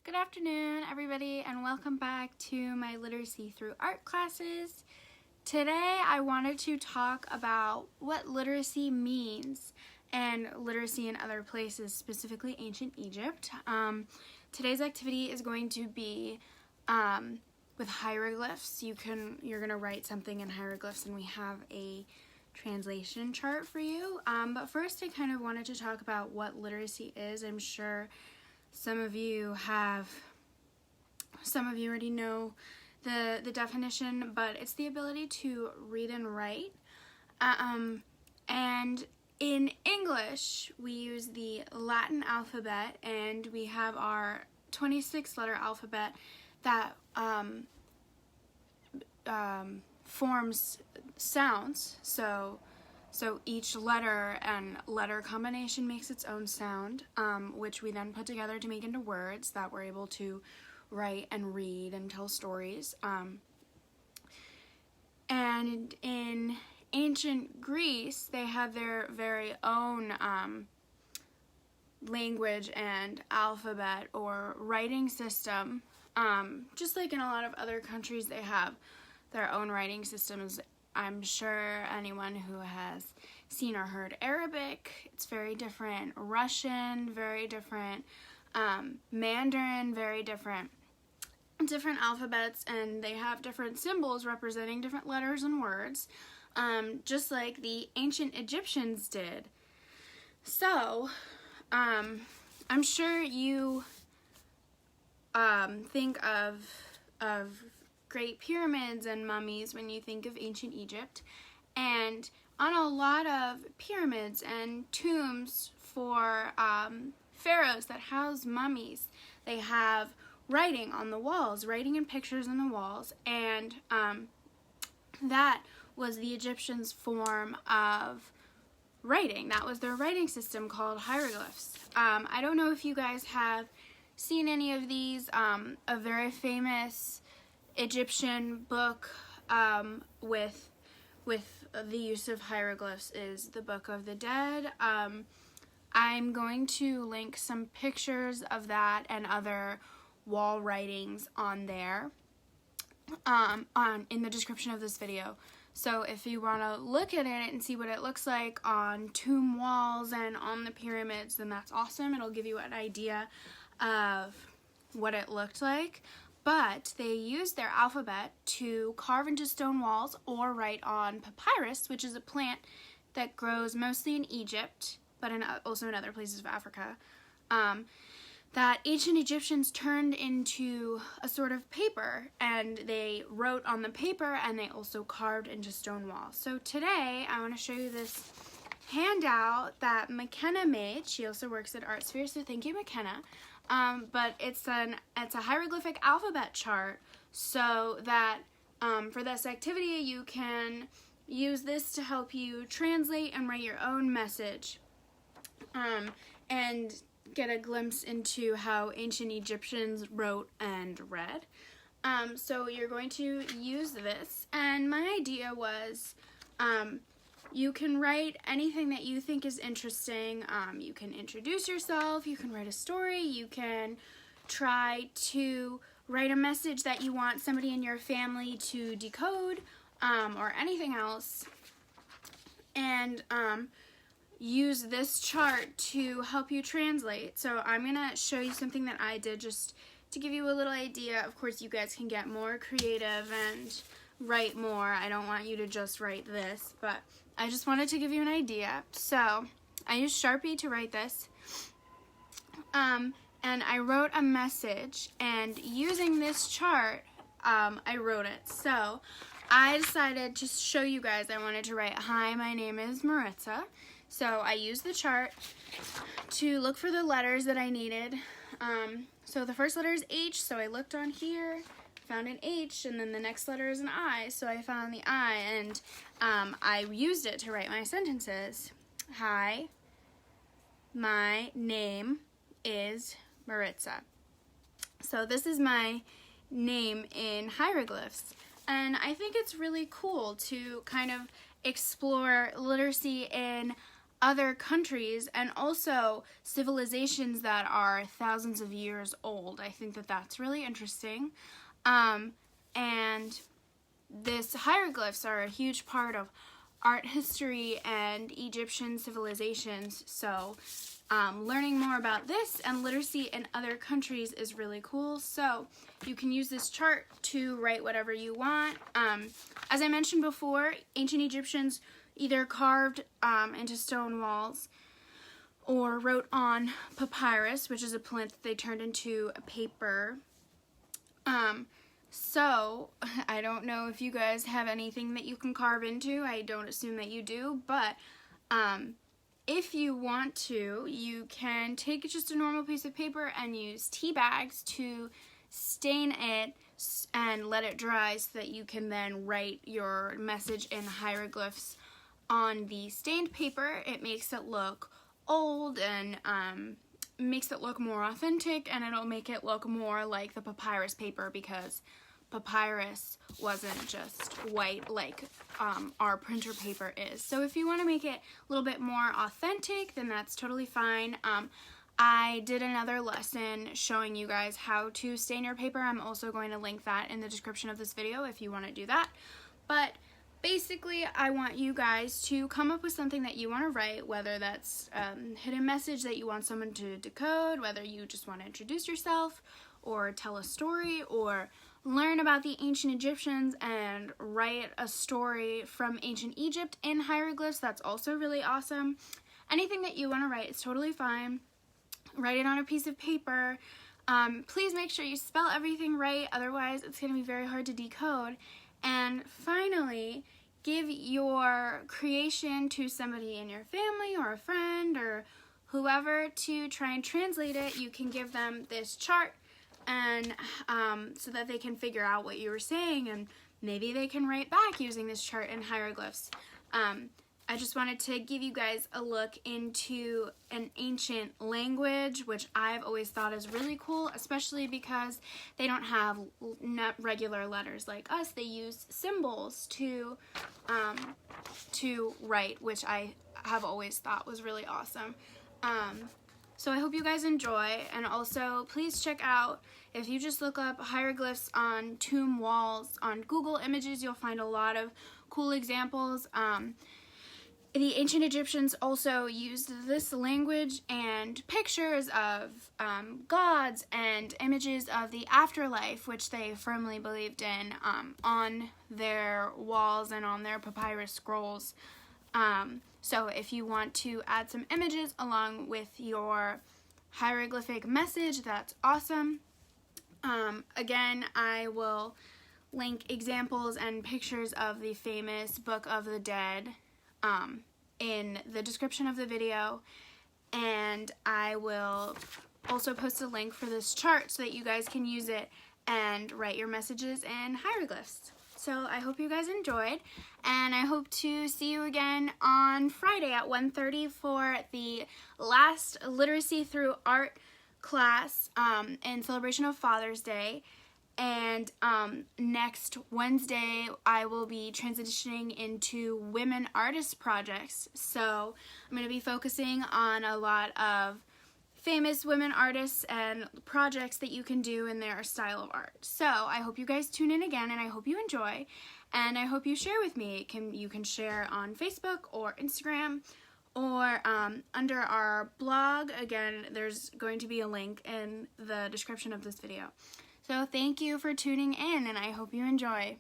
Good afternoon, everybody, and welcome back to my Literacy Through Art classes. Today, I wanted to talk about what literacy means and literacy in other places, specifically ancient Egypt. Today's activity is going to be with hieroglyphs. You're gonna write something in hieroglyphs, and we have a translation chart for you. But first, I kind of wanted to talk about what literacy is. I'm sure some of you already know the definition, but it's the ability to read and write. And in English, we use the Latin alphabet, and we have our 26-letter alphabet that forms sounds. So each letter and letter combination makes its own sound, which we then put together to make into words that we're able to write and read and tell stories. And in ancient Greece, they had their very own language and alphabet or writing system. Just like in a lot of other countries, they have their own writing systems. I'm sure anyone who has seen or heard Arabic, it's very different. Russian, very different. Mandarin, very different. Different alphabets, and they have different symbols representing different letters and words, just like the ancient Egyptians did. So, I'm sure you think of Great Pyramids and mummies when you think of ancient Egypt, and on a lot of pyramids and tombs for pharaohs that house mummies, they have writing on the walls, writing and pictures on the walls, and that was the Egyptians' form of writing. That was their writing system called hieroglyphs. I don't know if you guys have seen any of these. A very famous Egyptian book with the use of hieroglyphs is the Book of the Dead. I'm going to link some pictures of that and other wall writings on there in the description of this video. So if you want to look at it and see what it looks like on tomb walls and on the pyramids, then that's awesome. It'll give you an idea of what it looked like. But they used their alphabet to carve into stone walls or write on papyrus, which is a plant that grows mostly in Egypt, but also in other places of Africa, that ancient Egyptians turned into a sort of paper, and they wrote on the paper, and they also carved into stone walls. So today, I want to show you this handout that McKenna made. She also works at ArtSphere, so thank you, McKenna. But it's a hieroglyphic alphabet chart, so that for this activity you can use this to help you translate and write your own message, and get a glimpse into how ancient Egyptians wrote and read. So you're going to use this, and my idea was you can write anything that you think is interesting. You can introduce yourself, you can write a story, you can try to write a message that you want somebody in your family to decode, or anything else, and use this chart to help you translate. So I'm going to show you something that I did just to give you a little idea. Of course, you guys can get more creative and write more. I don't want you to just write this, but I just wanted to give you an idea. So I used Sharpie to write this, and I wrote a message, and using this chart, I wrote it. So I decided to show you guys, I wanted to write, "Hi, my name is Maritza." So I used the chart to look for the letters that I needed. So the first letter is H, so I looked on here, found an H, and then the next letter is an I, so I found the I, and I used it to write my sentences. Hi, my name is Maritza. So this is my name in hieroglyphs, and I think it's really cool to kind of explore literacy in other countries and also civilizations that are thousands of years old. I think that that's really interesting. And this hieroglyphs are a huge part of art history and Egyptian civilizations, so learning more about this and literacy in other countries is really cool. So you can use this chart to write whatever you want. As I mentioned before, ancient Egyptians either carved into stone walls or wrote on papyrus, which is a plant that they turned into a paper. So I don't know if you guys have anything that you can carve into. I don't assume that you do, but if you want to, you can take just a normal piece of paper and use tea bags to stain it and let it dry so that you can then write your message in hieroglyphs on the stained paper. It makes it look old and makes it look more authentic, and it'll make it look more like the papyrus paper, because papyrus wasn't just white like our printer paper is. So if you want to make it a little bit more authentic, then that's totally fine. I did another lesson showing you guys how to stain your paper. I'm also going to link that in the description of this video if you want to do that. But basically, I want you guys to come up with something that you want to write, whether that's a hidden message that you want someone to decode, whether you just want to introduce yourself or tell a story or learn about the ancient Egyptians and write a story from ancient Egypt in hieroglyphs. That's also really awesome. Anything that you want to write is totally fine. Write it on a piece of paper. Please make sure you spell everything right, otherwise it's going to be very hard to decode. And finally, give your creation to somebody in your family or a friend or whoever to try and translate it. You can give them this chart, and so that they can figure out what you were saying, and maybe they can write back using this chart in hieroglyphs. I just wanted to give you guys a look into an ancient language, which I've always thought is really cool, especially because they don't have regular letters like us. They use symbols to write, which I have always thought was really awesome. So I hope you guys enjoy, and also please check out, if you just look up hieroglyphs on tomb walls on Google Images, you'll find a lot of cool examples. The ancient Egyptians also used this language and pictures of gods and images of the afterlife, which they firmly believed in, on their walls and on their papyrus scrolls. So if you want to add some images along with your hieroglyphic message, that's awesome. Again, I will link examples and pictures of the famous Book of the Dead in the description of the video, and I will also post a link for this chart so that you guys can use it and write your messages in hieroglyphs. So I hope you guys enjoyed, and I hope to see you again on Friday at 1:30 for the last Literacy Through Art class in celebration of Father's Day. And next Wednesday I will be transitioning into women artist projects. So I'm going to be focusing on a lot of famous women artists and projects that you can do in their style of art. So I hope you guys tune in again, and I hope you enjoy, and I hope you share with me. You can share on Facebook or Instagram, or under our blog. Again, there's going to be a link in the description of this video. So thank you for tuning in, and I hope you enjoy.